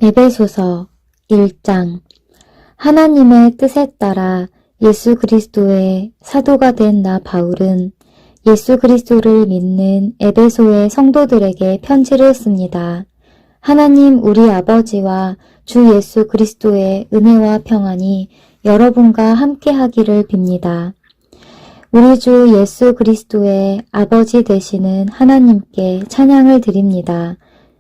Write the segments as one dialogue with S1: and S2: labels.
S1: 에베소서 1장. 하나님의 뜻에 따라 예수 그리스도의 사도가 된 나 바울은 예수 그리스도를 믿는 에베소의 성도들에게 편지를 씁니다. 하나님 우리 아버지와 주 예수 그리스도의 은혜와 평안이 여러분과 함께 하기를 빕니다. 우리 주 예수 그리스도의 아버지 되시는 하나님께 찬양을 드립니다.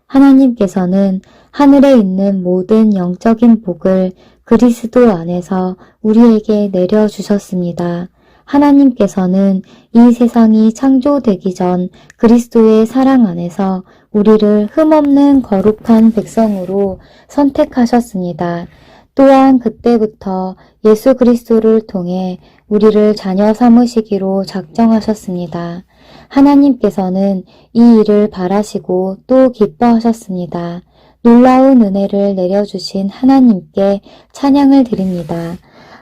S1: 하나님께서는 하늘에 있는 모든 영적인 복을 그리스도 안에서 우리에게 내려주셨습니다. 하나님께서는 이 세상이 창조되기 전 그리스도의 사랑 안에서 우리를 흠없는 거룩한 백성으로 선택하셨습니다. 또한 그때부터 예수 그리스도를 통해 우리를 자녀 삼으시기로 작정하셨습니다. 하나님께서는 이 일을 바라시고 또 기뻐하셨습니다. 놀라운 은혜를 내려주신 하나님께 찬양을 드립니다.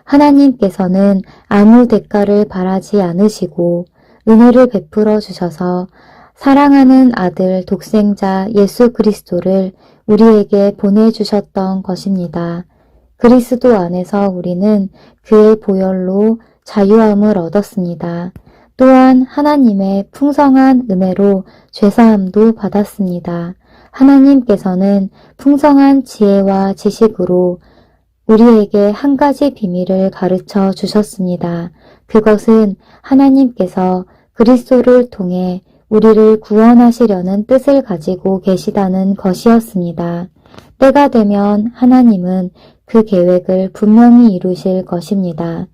S1: 하나님께서는 아무 대가를 바라지 않으시고 은혜를 베풀어 주셔서 사랑하는 아들 독생자 예수 그리스도를 우리에게 보내주셨던 것입니다. 그리스도 안에서 우리는 그의 보혈로 자유함을 얻었습니다. 또한 하나님의 풍성한 은혜로 죄사함도 받았습니다. 하나님께서는 풍성한 지혜와 지식으로 우리에게 한 가지 비밀을 가르쳐 주셨습니다. 그것은 하나님께서 그리스도를 통해 우리를 구원하시려는 뜻을 가지고 계시다는 것이었습니다. 때가 되면 하나님은 그 계획을 분명히 이루실 것입니다.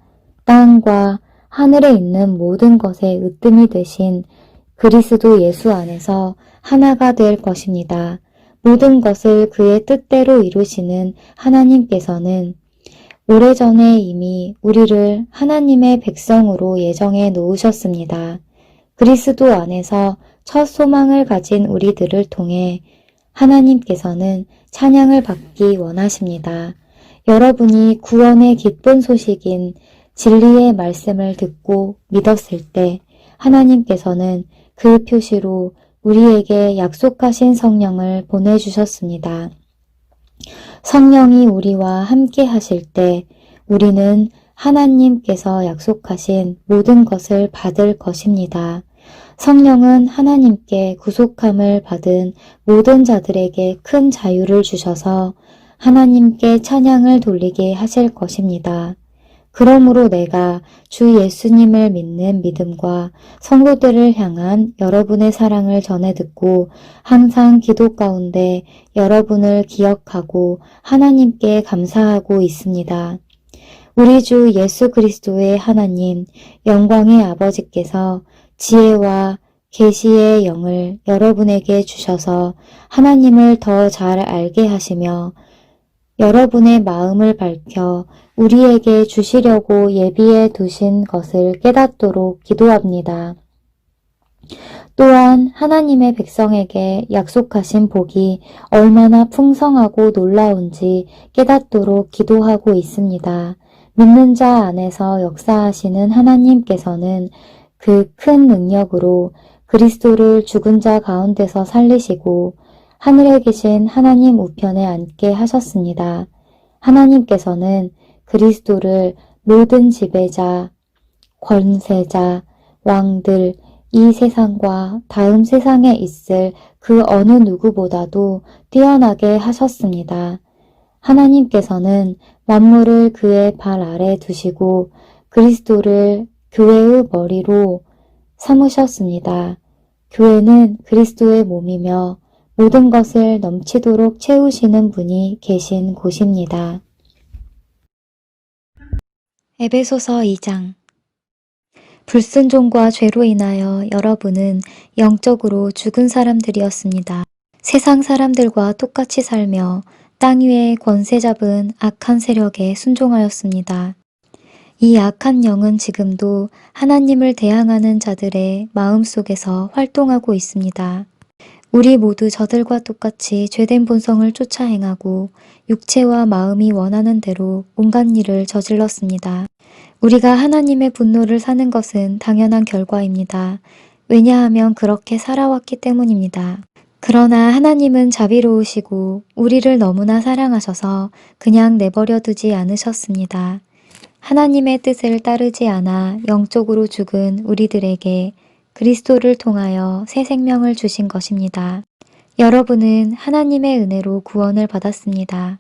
S1: 땅과 하늘에 있는 모든 것의 으뜸이 되신 그리스도 예수 안에서 하나가 될 것입니다. 모든 것을 그의 뜻대로 이루시는 하나님께서는 오래전에 이미 우리를 하나님의 백성으로 예정해 놓으셨습니다. 그리스도 안에서 첫 소망을 가진 우리들을 통해 하나님께서는 찬양을 받기 원하십니다. 여러분이 구원의 기쁜 소식인 진리의 말씀을 듣고 믿었을 때 하나님께서는 그 표시로 우리에게 약속하신 성령을 보내주셨습니다. 성령이 우리와 함께 하실 때 우리는 하나님께서 약속하신 모든 것을 받을 것입니다. 성령은 하나님께 구속함을 받은 모든 자들에게 큰 자유를 주셔서 하나님께 찬양을 돌리게 하실 것입니다. 그러므로 내가 주 예수님을 믿는 믿음과 성도들을 향한 여러분의 사랑을 전해 듣고 항상 기도 가운데 여러분을 기억하고 하나님께 감사하고 있습니다. 우리 주 예수 그리스도의 하나님, 영광의 아버지께서 지혜와 계시의 영을 여러분에게 주셔서 하나님을 더 잘 알게 하시며 여러분의 마음을 밝혀 우리에게 주시려고 예비해 두신 것을 깨닫도록 기도합니다. 또한 하나님의 백성에게 약속하신 복이 얼마나 풍성하고 놀라운지 깨닫도록 기도하고 있습니다. 믿는 자 안에서 역사하시는 하나님께서는 그 큰 능력으로 그리스도를 죽은 자 가운데서 살리시고 하늘에 계신 하나님 우편에 앉게 하셨습니다. 하나님께서는 그리스도를 모든 지배자, 권세자, 왕들, 이 세상과 다음 세상에 있을 그 어느 누구보다도 뛰어나게 하셨습니다. 하나님께서는 만물을 그의 발 아래 두시고 그리스도를 교회의 머리로 삼으셨습니다. 교회는 그리스도의 몸이며 모든 것을 넘치도록 채우시는 분이 계신 곳입니다. 에베소서 2장. 불순종과 죄로 인하여 여러분은 영적으로 죽은 사람들이었습니다. 세상 사람들과 똑같이 살며 땅 위에 권세 잡은 악한 세력에 순종하였습니다. 이 악한 영은 지금도 하나님을 대항하는 자들의 마음속에서 활동하고 있습니다. 우리 모두 저들과 똑같이 죄된 본성을 쫓아 행하고 육체와 마음이 원하는 대로 온갖 일을 저질렀습니다. 우리가 하나님의 분노를 사는 것은 당연한 결과입니다. 왜냐하면 그렇게 살아왔기 때문입니다. 그러나 하나님은 자비로우시고 우리를 너무나 사랑하셔서 그냥 내버려 두지 않으셨습니다. 하나님의 뜻을 따르지 않아 영적으로 죽은 우리들에게 그리스도를 통하여 새 생명을 주신 것입니다. 여러분은 하나님의 은혜로 구원을 받았습니다.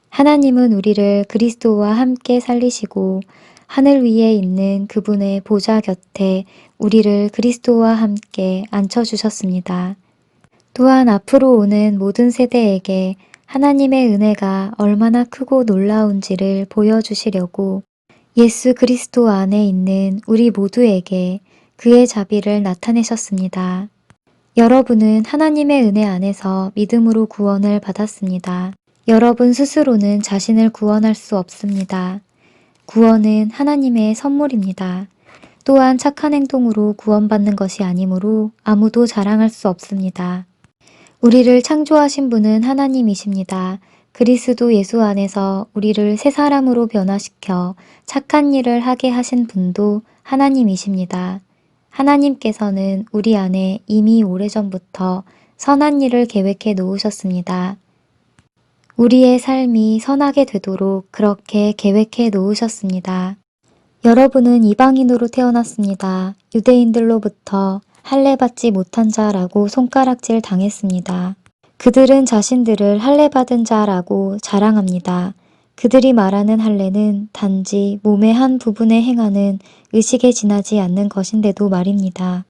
S1: 하나님은 우리를 그리스도와 함께 살리시고 하늘 위에 있는 그분의 보좌 곁에 우리를 그리스도와 함께 앉혀주셨습니다. 또한 앞으로 오는 모든 세대에게 하나님의 은혜가 얼마나 크고 놀라운지를 보여주시려고 예수 그리스도 안에 있는 우리 모두에게 그의 자비를 나타내셨습니다. 여러분은 하나님의 은혜 안에서 믿음으로 구원을 받았습니다. 여러분 스스로는 자신을 구원할 수 없습니다. 구원은 하나님의 선물입니다. 또한 착한 행동으로 구원받는 것이 아니므로 아무도 자랑할 수 없습니다. 우리를 창조하신 분은 하나님이십니다. 그리스도 예수 안에서 우리를 새 사람으로 변화시켜 착한 일을 하게 하신 분도 하나님이십니다. 하나님께서는 우리 안에 이미 오래전부터 선한 일을 계획해 놓으셨습니다. 우리의 삶이 선하게 되도록 그렇게 계획해 놓으셨습니다. 여러분은 이방인으로 태어났습니다. 유대인들로부터 할례받지 못한 자라고 손가락질 당했습니다. 그들은 자신들을 할례받은 자라고 자랑합니다. 그들이 말하는 할례는 단지 몸의 한 부분에 행하는 의식에 지나지 않는 것인데도 말입니다.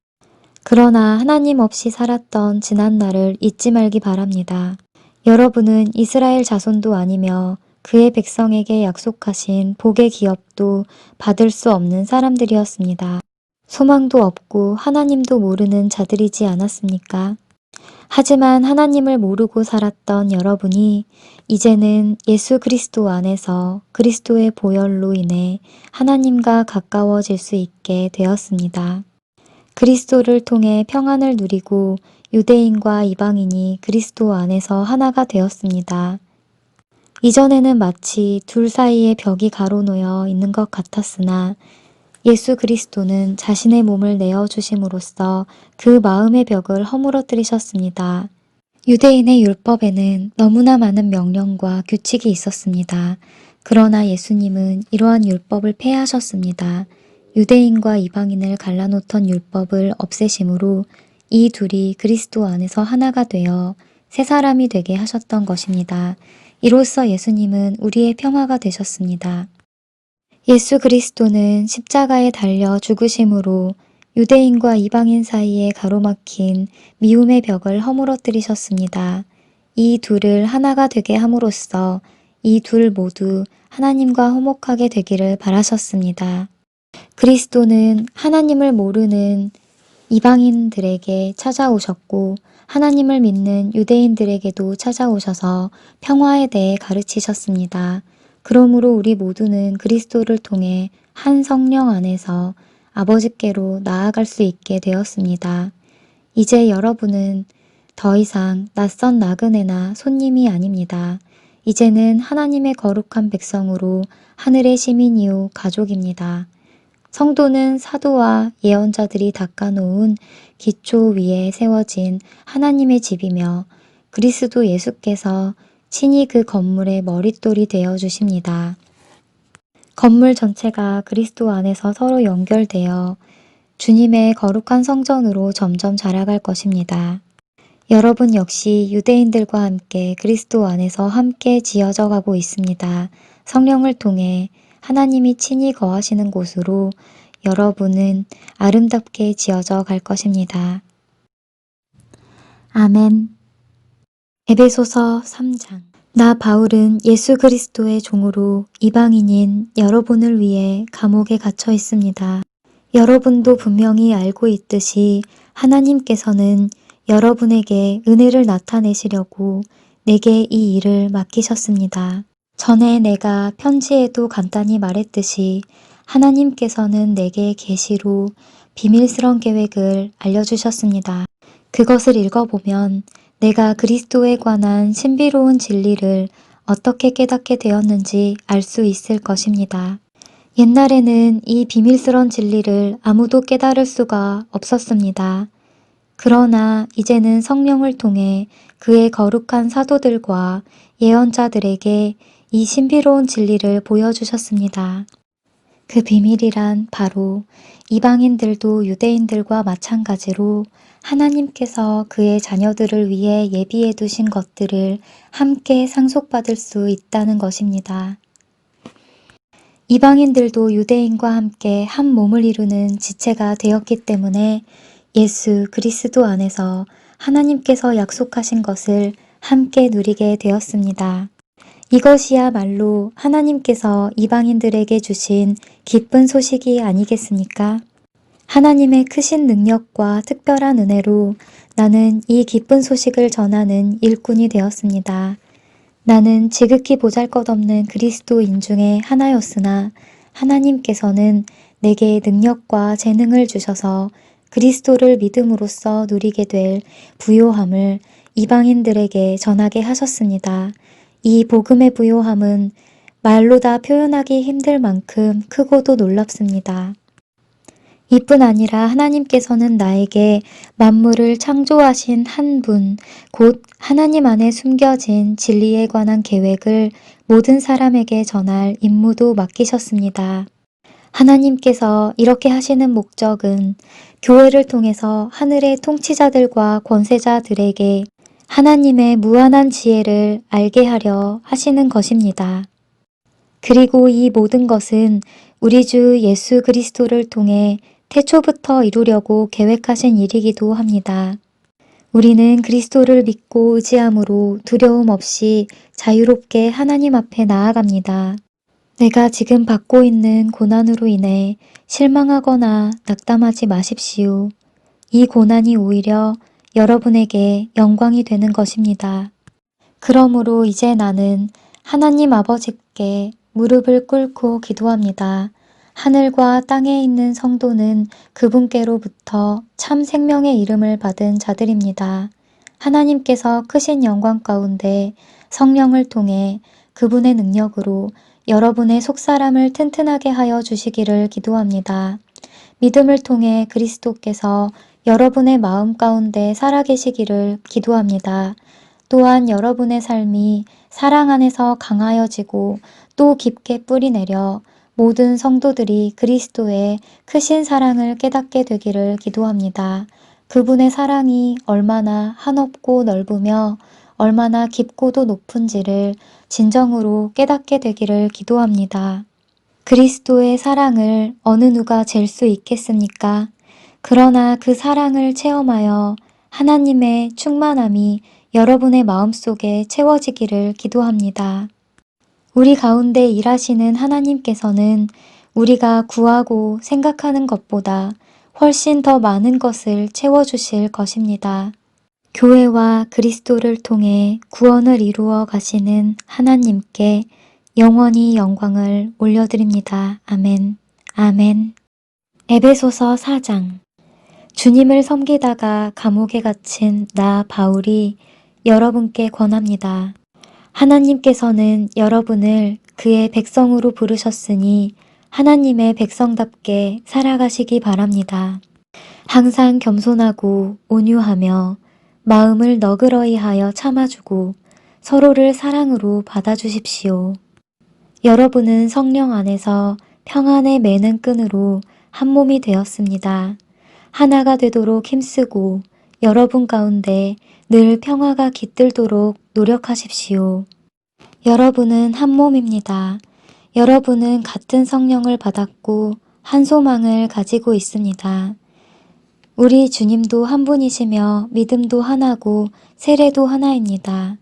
S1: 그러나 하나님 없이 살았던 지난 날을 잊지 말기 바랍니다. 여러분은 이스라엘 자손도 아니며 그의 백성에게 약속하신 복의 기업도 받을 수 없는 사람들이었습니다. 소망도 없고 하나님도 모르는 자들이지 않았습니까? 하지만 하나님을 모르고 살았던 여러분이 이제는 예수 그리스도 안에서 그리스도의 보혈로 인해 하나님과 가까워질 수 있게 되었습니다. 그리스도를 통해 평안을 누리고 유대인과 이방인이 그리스도 안에서 하나가 되었습니다. 이전에는 마치 둘 사이에 벽이 가로놓여 있는 것 같았으나 예수 그리스도는 자신의 몸을 내어주심으로써 그 마음의 벽을 허물어뜨리셨습니다. 유대인의 율법에는 너무나 많은 명령과 규칙이 있었습니다. 그러나 예수님은 이러한 율법을 폐하셨습니다. 유대인과 이방인을 갈라놓던 율법을 없애심으로 이 둘이 그리스도 안에서 하나가 되어 새 사람이 되게 하셨던 것입니다. 이로써 예수님은 우리의 평화가 되셨습니다. 예수 그리스도는 십자가에 달려 죽으심으로 유대인과 이방인 사이에 가로막힌 미움의 벽을 허물어뜨리셨습니다. 이 둘을 하나가 되게 함으로써 이 둘 모두 하나님과 화목하게 되기를 바라셨습니다. 그리스도는 하나님을 모르는 이방인들에게 찾아오셨고 하나님을 믿는 유대인들에게도 찾아오셔서 평화에 대해 가르치셨습니다. 그러므로 우리 모두는 그리스도를 통해 한 성령 안에서 아버지께로 나아갈 수 있게 되었습니다. 이제 여러분은 더 이상 낯선 나그네나 손님이 아닙니다. 이제는 하나님의 거룩한 백성으로 하늘의 시민이요 가족입니다. 성도는 사도와 예언자들이 닦아놓은 기초 위에 세워진 하나님의 집이며 그리스도 예수께서 친히 그 건물의 머릿돌이 되어 주십니다. 건물 전체가 그리스도 안에서 서로 연결되어 주님의 거룩한 성전으로 점점 자라갈 것입니다. 여러분 역시 유대인들과 함께 그리스도 안에서 함께 지어져 가고 있습니다. 성령을 통해 하나님이 친히 거하시는 곳으로 여러분은 아름답게 지어져 갈 것입니다. 아멘. 에베소서 3장. 나 바울은 예수 그리스도의 종으로 이방인인 여러분을 위해 감옥에 갇혀 있습니다. 여러분도 분명히 알고 있듯이 하나님께서는 여러분에게 은혜를 나타내시려고 내게 이 일을 맡기셨습니다. 전에 내가 편지에도 간단히 말했듯이 하나님께서는 내게 계시로 비밀스러운 계획을 알려주셨습니다. 그것을 읽어보면 내가 그리스도에 관한 신비로운 진리를 어떻게 깨닫게 되었는지 알 수 있을 것입니다. 옛날에는 이 비밀스러운 진리를 아무도 깨달을 수가 없었습니다. 그러나 이제는 성령을 통해 그의 거룩한 사도들과 예언자들에게 이 신비로운 진리를 보여주셨습니다. 그 비밀이란 바로 이방인들도 유대인들과 마찬가지로 하나님께서 그의 자녀들을 위해 예비해 두신 것들을 함께 상속받을 수 있다는 것입니다. 이방인들도 유대인과 함께 한 몸을 이루는 지체가 되었기 때문에 예수 그리스도 안에서 하나님께서 약속하신 것을 함께 누리게 되었습니다. 이것이야말로 하나님께서 이방인들에게 주신 기쁜 소식이 아니겠습니까? 하나님의 크신 능력과 특별한 은혜로 나는 이 기쁜 소식을 전하는 일꾼이 되었습니다. 나는 지극히 보잘것없는 그리스도인 중에 하나였으나 하나님께서는 내게 능력과 재능을 주셔서 그리스도를 믿음으로써 누리게 될 부요함을 이방인들에게 전하게 하셨습니다. 이 복음의 부요함은 말로 다 표현하기 힘들 만큼 크고도 놀랍습니다. 이뿐 아니라 하나님께서는 나에게 만물을 창조하신 한 분, 곧 하나님 안에 숨겨진 진리에 관한 계획을 모든 사람에게 전할 임무도 맡기셨습니다. 하나님께서 이렇게 하시는 목적은 교회를 통해서 하늘의 통치자들과 권세자들에게 하나님의 무한한 지혜를 알게 하려 하시는 것입니다. 그리고 이 모든 것은 우리 주 예수 그리스도를 통해 태초부터 이루려고 계획하신 일이기도 합니다. 우리는 그리스도를 믿고 의지함으로 두려움 없이 자유롭게 하나님 앞에 나아갑니다. 내가 지금 받고 있는 고난으로 인해 실망하거나 낙담하지 마십시오. 이 고난이 오히려 여러분에게 영광이 되는 것입니다. 그러므로 이제 나는 하나님 아버지께 무릎을 꿇고 기도합니다. 하늘과 땅에 있는 성도는 그분께로부터 참 생명의 이름을 받은 자들입니다. 하나님께서 크신 영광 가운데 성령을 통해 그분의 능력으로 여러분의 속사람을 튼튼하게 하여 주시기를 기도합니다. 믿음을 통해 그리스도께서 여러분의 마음 가운데 살아계시기를 기도합니다. 또한 여러분의 삶이 사랑 안에서 강하여지고 또 깊게 뿌리내려 모든 성도들이 그리스도의 크신 사랑을 깨닫게 되기를 기도합니다. 그분의 사랑이 얼마나 한없고 넓으며 얼마나 깊고도 높은지를 진정으로 깨닫게 되기를 기도합니다. 그리스도의 사랑을 어느 누가 잴 수 있겠습니까? 그러나 그 사랑을 체험하여 하나님의 충만함이 여러분의 마음속에 채워지기를 기도합니다. 우리 가운데 일하시는 하나님께서는 우리가 구하고 생각하는 것보다 훨씬 더 많은 것을 채워주실 것입니다. 교회와 그리스도를 통해 구원을 이루어 가시는 하나님께 영원히 영광을 올려드립니다. 아멘. 아멘. 에베소서 4장. 주님을 섬기다가 감옥에 갇힌 나 바울이 여러분께 권합니다. 하나님께서는 여러분을 그의 백성으로 부르셨으니 하나님의 백성답게 살아가시기 바랍니다. 항상 겸손하고 온유하며 마음을 너그러이 하여 참아주고 서로를 사랑으로 받아주십시오. 여러분은 성령 안에서 평안의 매는 끈으로 한 몸이 되었습니다. 하나가 되도록 힘쓰고 여러분 가운데 늘 평화가 깃들도록 노력하십시오. 여러분은 한 몸입니다. 여러분은 같은 성령을 받았고 한 소망을 가지고 있습니다. 우리 주님도 한 분이시며 믿음도 하나고 세례도 하나입니다.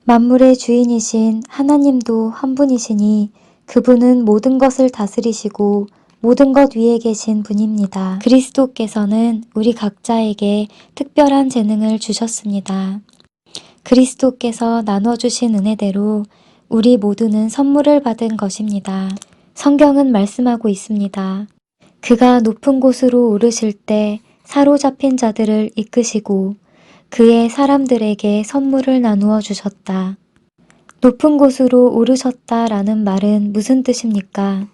S1: 만물의 주인이신 하나님도 한 분이시니 그분은 모든 것을 다스리시고 모든 것 위에 계신 분입니다. 그리스도께서는 우리 각자에게 특별한 재능을 주셨습니다. 그리스도께서 나눠주신 은혜대로 우리 모두는 선물을 받은 것입니다. 성경은 말씀하고 있습니다. 그가 높은 곳으로 오르실 때 사로잡힌 자들을 이끄시고 그의 사람들에게 선물을 나누어 주셨다. 높은 곳으로 오르셨다라는 말은 무슨 뜻입니까?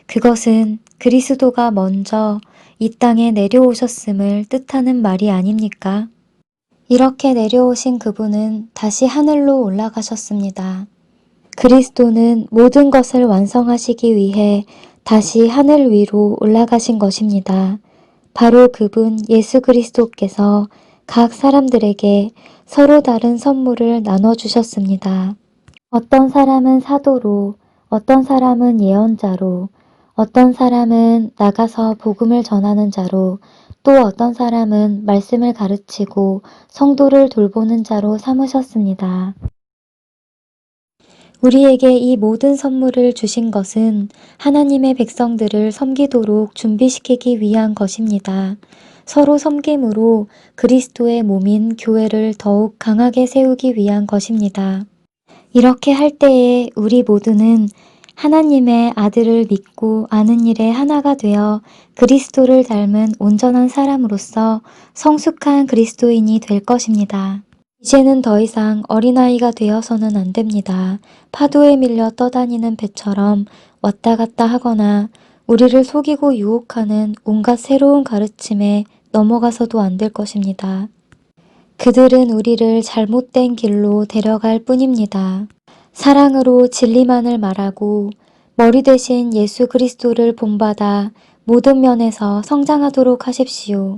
S1: 그것은 그리스도가 먼저 이 땅에 내려오셨음을 뜻하는 말이 아닙니까? 이렇게 내려오신 그분은 다시 하늘로 올라가셨습니다. 그리스도는 모든 것을 완성하시기 위해 다시 하늘 위로 올라가신 것입니다. 바로 그분 예수 그리스도께서 각 사람들에게 서로 다른 선물을 나눠주셨습니다. 어떤 사람은 사도로, 어떤 사람은 예언자로, 어떤 사람은 나가서 복음을 전하는 자로, 또 어떤 사람은 말씀을 가르치고 성도를 돌보는 자로 삼으셨습니다. 우리에게 이 모든 선물을 주신 것은 하나님의 백성들을 섬기도록 준비시키기 위한 것입니다. 서로 섬김으로 그리스도의 몸인 교회를 더욱 강하게 세우기 위한 것입니다. 이렇게 할 때에 우리 모두는 하나님의 아들을 믿고 아는 일에 하나가 되어 그리스도를 닮은 온전한 사람으로서 성숙한 그리스도인이 될 것입니다. 이제는 더 이상 어린아이가 되어서는 안 됩니다. 파도에 밀려 떠다니는 배처럼 왔다 갔다 하거나 우리를 속이고 유혹하는 온갖 새로운 가르침에 넘어가서도 안 될 것입니다. 그들은 우리를 잘못된 길로 데려갈 뿐입니다. 사랑으로 진리만을 말하고 머리 대신 예수 그리스도를 본받아 모든 면에서 성장하도록 하십시오.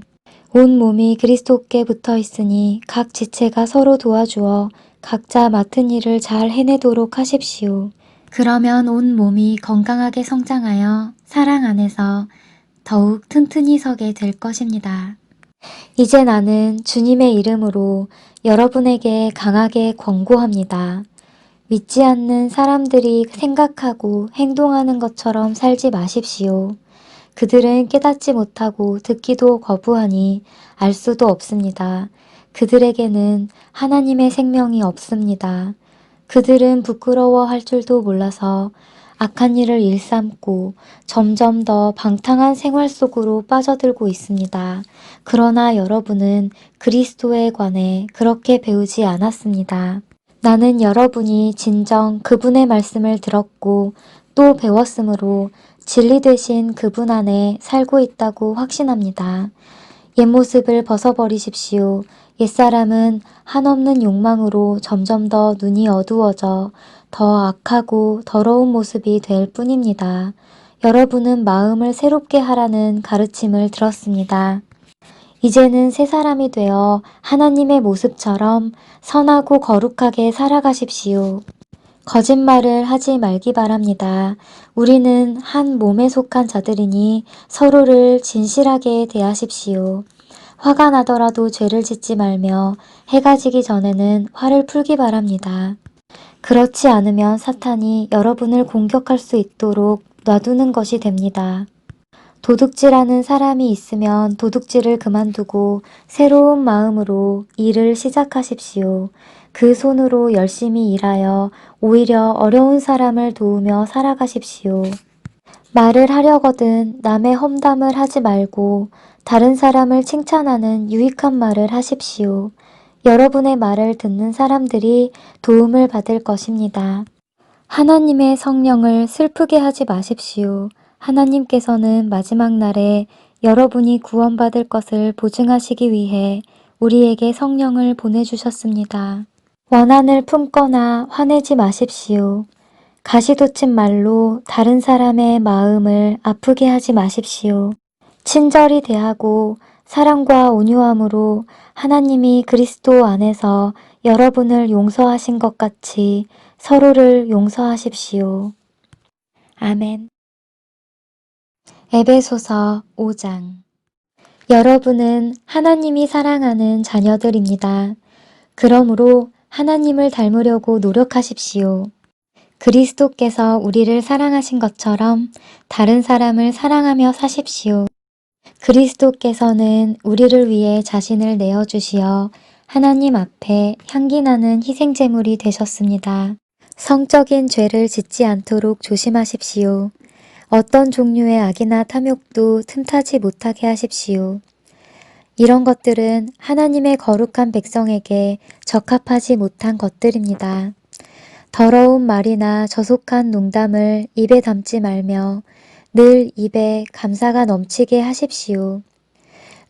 S1: 온 몸이 그리스도께 붙어 있으니 각 지체가 서로 도와주어 각자 맡은 일을 잘 해내도록 하십시오. 그러면 온 몸이 건강하게 성장하여 사랑 안에서 더욱 튼튼히 서게 될 것입니다. 이제 나는 주님의 이름으로 여러분에게 강하게 권고합니다. 믿지 않는 사람들이 생각하고 행동하는 것처럼 살지 마십시오. 그들은 깨닫지 못하고 듣기도 거부하니 알 수도 없습니다. 그들에게는 하나님의 생명이 없습니다. 그들은 부끄러워할 줄도 몰라서 악한 일을 일삼고 점점 더 방탕한 생활 속으로 빠져들고 있습니다. 그러나 여러분은 그리스도에 관해 그렇게 배우지 않았습니다. 나는 여러분이 진정 그분의 말씀을 들었고 또 배웠으므로 진리 되신 그분 안에 살고 있다고 확신합니다. 옛 모습을 벗어버리십시오. 옛사람은 한없는 욕망으로 점점 더 눈이 어두워져 더 악하고 더러운 모습이 될 뿐입니다. 여러분은 마음을 새롭게 하라는 가르침을 들었습니다. 이제는 새 사람이 되어 하나님의 모습처럼 선하고 거룩하게 살아가십시오. 거짓말을 하지 말기 바랍니다. 우리는 한 몸에 속한 자들이니 서로를 진실하게 대하십시오. 화가 나더라도 죄를 짓지 말며 해가 지기 전에는 화를 풀기 바랍니다. 그렇지 않으면 사탄이 여러분을 공격할 수 있도록 놔두는 것이 됩니다. 도둑질하는 사람이 있으면 도둑질을 그만두고 새로운 마음으로 일을 시작하십시오. 그 손으로 열심히 일하여 오히려 어려운 사람을 도우며 살아가십시오. 말을 하려거든 남의 험담을 하지 말고 다른 사람을 칭찬하는 유익한 말을 하십시오. 여러분의 말을 듣는 사람들이 도움을 받을 것입니다. 하나님의 성령을 슬프게 하지 마십시오. 하나님께서는 마지막 날에 여러분이 구원받을 것을 보증하시기 위해 우리에게 성령을 보내주셨습니다. 원한을 품거나 화내지 마십시오. 가시돋친 말로 다른 사람의 마음을 아프게 하지 마십시오. 친절히 대하고 사랑과 온유함으로 하나님이 그리스도 안에서 여러분을 용서하신 것 같이 서로를 용서하십시오. 아멘. 에베소서 5장. 여러분은 하나님이 사랑하는 자녀들입니다. 그러므로 하나님을 닮으려고 노력하십시오. 그리스도께서 우리를 사랑하신 것처럼 다른 사람을 사랑하며 사십시오. 그리스도께서는 우리를 위해 자신을 내어주시어 하나님 앞에 향기나는 희생제물이 되셨습니다. 성적인 죄를 짓지 않도록 조심하십시오. 어떤 종류의 악이나 탐욕도 틈타지 못하게 하십시오. 이런 것들은 하나님의 거룩한 백성에게 적합하지 못한 것들입니다. 더러운 말이나 저속한 농담을 입에 담지 말며 늘 입에 감사가 넘치게 하십시오.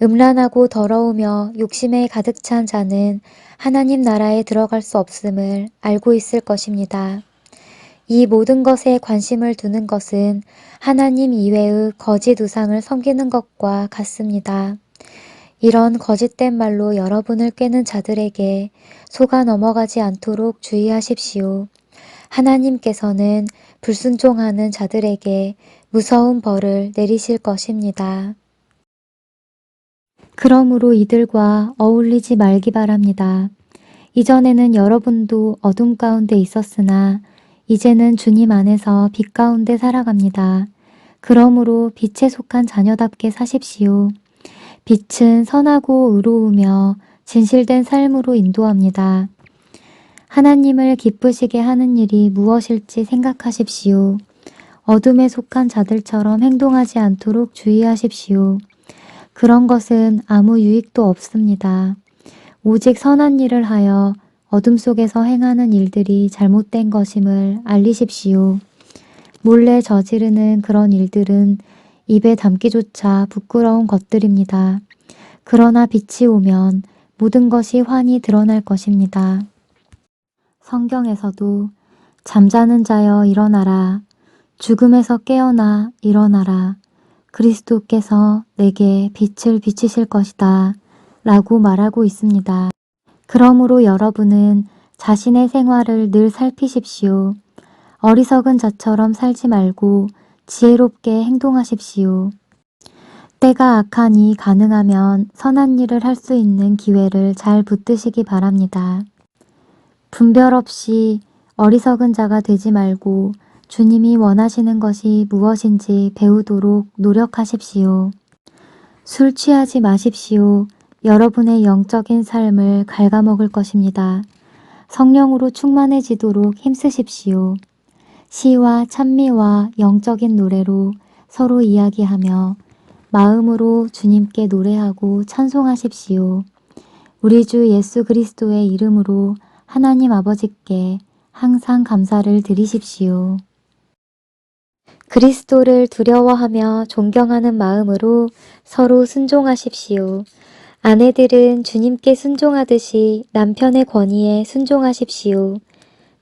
S1: 음란하고 더러우며 욕심에 가득 찬 자는 하나님 나라에 들어갈 수 없음을 알고 있을 것입니다. 이 모든 것에 관심을 두는 것은 하나님 이외의 거짓 우상을 섬기는 것과 같습니다. 이런 거짓된 말로 여러분을 꾀는 자들에게 속아 넘어가지 않도록 주의하십시오. 하나님께서는 불순종하는 자들에게 무서운 벌을 내리실 것입니다. 그러므로 이들과 어울리지 말기 바랍니다. 이전에는 여러분도 어둠 가운데 있었으나 이제는 주님 안에서 빛 가운데 살아갑니다. 그러므로 빛에 속한 자녀답게 사십시오. 빛은 선하고 의로우며 진실된 삶으로 인도합니다. 하나님을 기쁘시게 하는 일이 무엇일지 생각하십시오. 어둠에 속한 자들처럼 행동하지 않도록 주의하십시오. 그런 것은 아무 유익도 없습니다. 오직 선한 일을 하여 어둠 속에서 행하는 일들이 잘못된 것임을 알리십시오. 몰래 저지르는 그런 일들은 입에 담기조차 부끄러운 것들입니다. 그러나 빛이 오면 모든 것이 환히 드러날 것입니다. 성경에서도 잠자는 자여 일어나라. 죽음에서 깨어나 일어나라. 그리스도께서 내게 빛을 비치실 것이다. 라고 말하고 있습니다. 그러므로 여러분은 자신의 생활을 늘 살피십시오. 어리석은 자처럼 살지 말고 지혜롭게 행동하십시오. 때가 악하니 가능하면 선한 일을 할 수 있는 기회를 잘 붙드시기 바랍니다. 분별 없이 어리석은 자가 되지 말고 주님이 원하시는 것이 무엇인지 배우도록 노력하십시오. 술 취하지 마십시오. 여러분의 영적인 삶을 갉아먹을 것입니다. 성령으로 충만해지도록 힘쓰십시오. 시와 찬미와 영적인 노래로 서로 이야기하며 마음으로 주님께 노래하고 찬송하십시오. 우리 주 예수 그리스도의 이름으로 하나님 아버지께 항상 감사를 드리십시오. 그리스도를 두려워하며 존경하는 마음으로 서로 순종하십시오. 아내들은 주님께 순종하듯이 남편의 권위에 순종하십시오.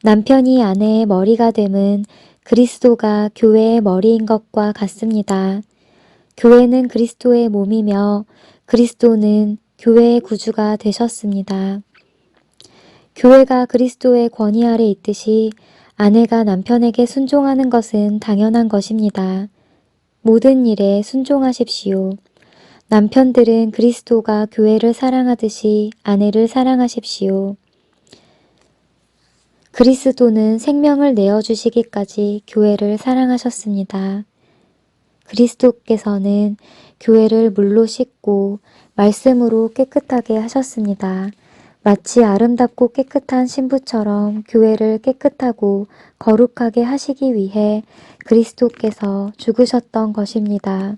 S1: 남편이 아내의 머리가 됨은 그리스도가 교회의 머리인 것과 같습니다. 교회는 그리스도의 몸이며 그리스도는 교회의 구주가 되셨습니다. 교회가 그리스도의 권위 아래 있듯이 아내가 남편에게 순종하는 것은 당연한 것입니다. 모든 일에 순종하십시오. 남편들은 그리스도가 교회를 사랑하듯이 아내를 사랑하십시오. 그리스도는 생명을 내어주시기까지 교회를 사랑하셨습니다. 그리스도께서는 교회를 물로 씻고 말씀으로 깨끗하게 하셨습니다. 마치 아름답고 깨끗한 신부처럼 교회를 깨끗하고 거룩하게 하시기 위해 그리스도께서 죽으셨던 것입니다.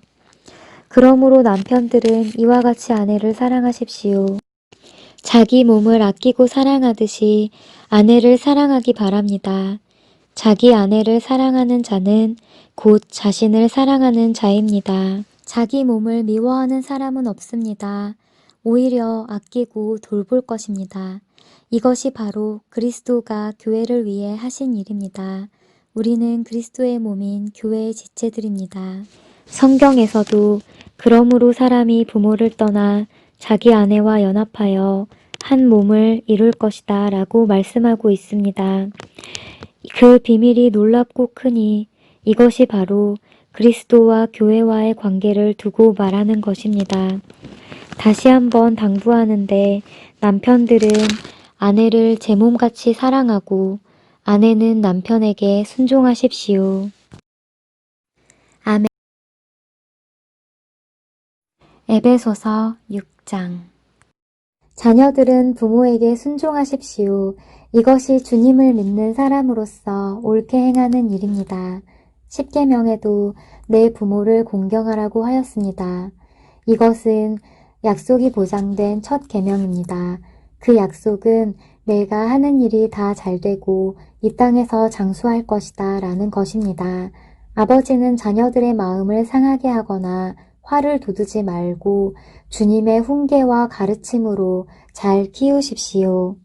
S1: 그러므로 남편들은 이와 같이 아내를 사랑하십시오. 자기 몸을 아끼고 사랑하듯이 아내를 사랑하기 바랍니다. 자기 아내를 사랑하는 자는 곧 자신을 사랑하는 자입니다. 자기 몸을 미워하는 사람은 없습니다. 오히려 아끼고 돌볼 것입니다. 이것이 바로 그리스도가 교회를 위해 하신 일입니다. 우리는 그리스도의 몸인 교회의 지체들입니다. 성경에서도 그러므로 사람이 부모를 떠나 자기 아내와 연합하여 한 몸을 이룰 것이다 라고 말씀하고 있습니다. 그 비밀이 놀랍고 크니 이것이 바로 그리스도와 교회와의 관계를 두고 말하는 것입니다. 다시 한번 당부하는데 남편들은 아내를 제 몸같이 사랑하고 아내는 남편에게 순종하십시오. 아멘. 에베소서 6장. 자녀들은 부모에게 순종하십시오. 이것이 주님을 믿는 사람으로서 옳게 행하는 일입니다. 십계명에도 내 부모를 공경하라고 하였습니다. 이것은 약속이 보장된 첫 계명입니다. 그 약속은 내가 하는 일이 다 잘되고 이 땅에서 장수할 것이다 라는 것입니다. 아버지는 자녀들의 마음을 상하게 하거나 화를 돋우지 말고 주님의 훈계와 가르침으로 잘 키우십시오.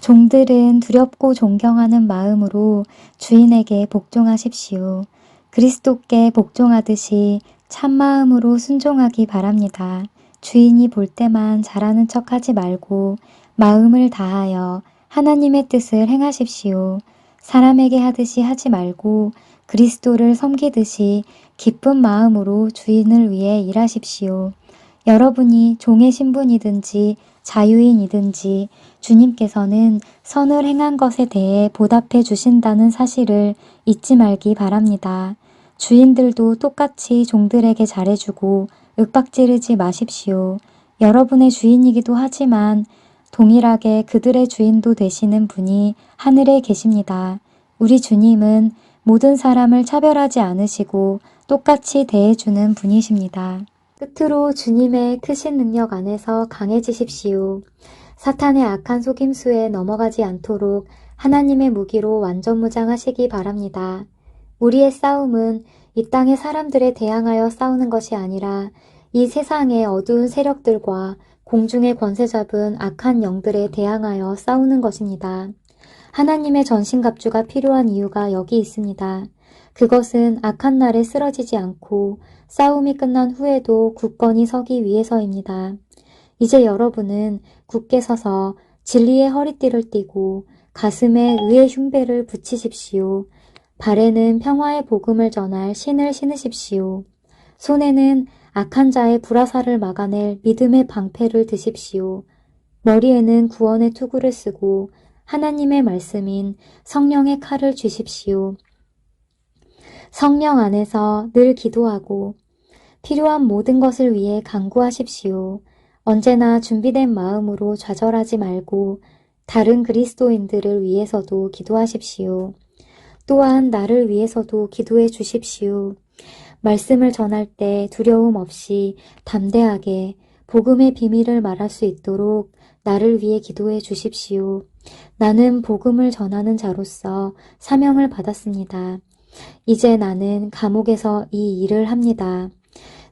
S1: 종들은 두렵고 존경하는 마음으로 주인에게 복종하십시오. 그리스도께 복종하듯이 참마음으로 순종하기 바랍니다. 주인이 볼 때만 잘하는 척하지 말고 마음을 다하여 하나님의 뜻을 행하십시오. 사람에게 하듯이 하지 말고 그리스도를 섬기듯이 기쁜 마음으로 주인을 위해 일하십시오. 여러분이 종의 신분이든지 자유인이든지 주님께서는 선을 행한 것에 대해 보답해 주신다는 사실을 잊지 말기 바랍니다. 주인들도 똑같이 종들에게 잘해주고 윽박지르지 마십시오. 여러분의 주인이기도 하지만 동일하게 그들의 주인도 되시는 분이 하늘에 계십니다. 우리 주님은 모든 사람을 차별하지 않으시고 똑같이 대해주는 분이십니다. 끝으로 주님의 크신 능력 안에서 강해지십시오. 사탄의 악한 속임수에 넘어가지 않도록 하나님의 무기로 완전무장하시기 바랍니다. 우리의 싸움은 이 땅의 사람들에 대항하여 싸우는 것이 아니라 이 세상의 어두운 세력들과 공중의 권세 잡은 악한 영들에 대항하여 싸우는 것입니다. 하나님의 전신갑주가 필요한 이유가 여기 있습니다. 그것은 악한 날에 쓰러지지 않고 싸움이 끝난 후에도 굳건히 서기 위해서입니다. 이제 여러분은 굳게 서서 진리의 허리띠를 띠고 가슴에 의의 흉배를 붙이십시오. 발에는 평화의 복음을 전할 신을 신으십시오. 손에는 악한 자의 불화살을 막아낼 믿음의 방패를 드십시오. 머리에는 구원의 투구를 쓰고 하나님의 말씀인 성령의 칼을 쥐십시오. 성령 안에서 늘 기도하고 필요한 모든 것을 위해 간구하십시오. 언제나 준비된 마음으로 좌절하지 말고 다른 그리스도인들을 위해서도 기도하십시오. 또한 나를 위해서도 기도해 주십시오. 말씀을 전할 때 두려움 없이 담대하게 복음의 비밀을 말할 수 있도록 나를 위해 기도해 주십시오. 나는 복음을 전하는 자로서 사명을 받았습니다. 이제 나는 감옥에서 이 일을 합니다.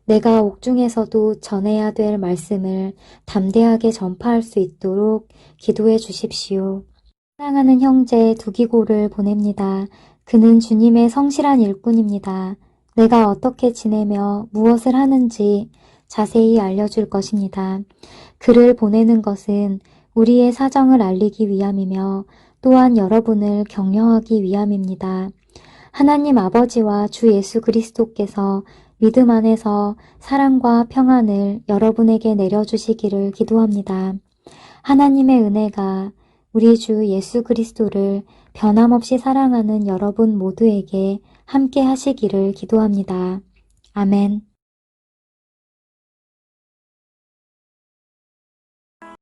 S1: 내가 옥중에서도 전해야 될 말씀을 담대하게 전파할 수 있도록 기도해 주십시오. 사랑하는 형제 두기고를 보냅니다. 그는 주님의 성실한 일꾼입니다. 내가 어떻게 지내며 무엇을 하는지 자세히 알려줄 것입니다. 그를 보내는 것은 우리의 사정을 알리기 위함이며 또한 여러분을 격려하기 위함입니다. 하나님 아버지와 주 예수 그리스도께서 믿음 안에서 사랑과 평안을 여러분에게 내려주시기를 기도합니다. 하나님의 은혜가 우리 주 예수 그리스도를 변함없이 사랑하는 여러분 모두에게 함께 하시기를 기도합니다. 아멘.